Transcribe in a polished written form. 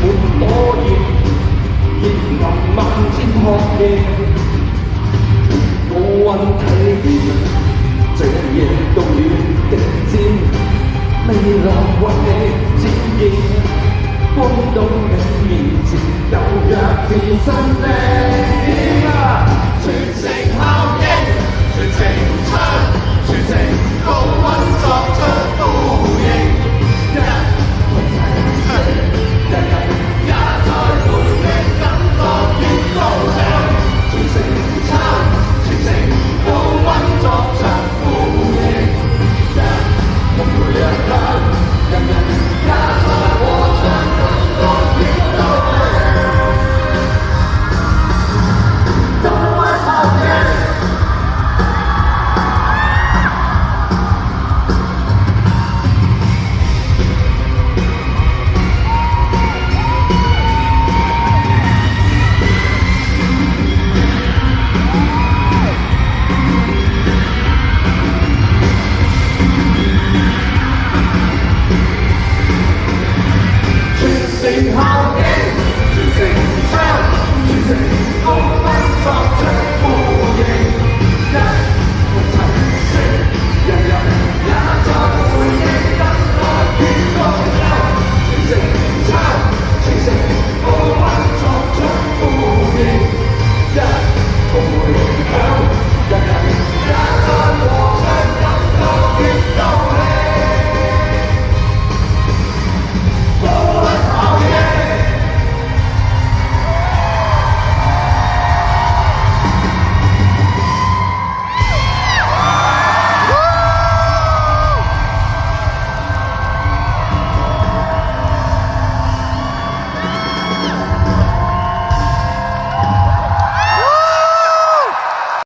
滿火焰，仍能漫天學夜，無雲體驗，這夜到了極尖，未能為你展現，光到你面前，舊若自身的點啊！全城效應，全城唱，全城高溫作出呼應。人人也在歡的感覺越高漲，全城唱，全城高溫作出呼應。人每一刻，人人也在和唱，感覺越高漲。高溫效應。全城效應，全城唱，全城高溫作唱。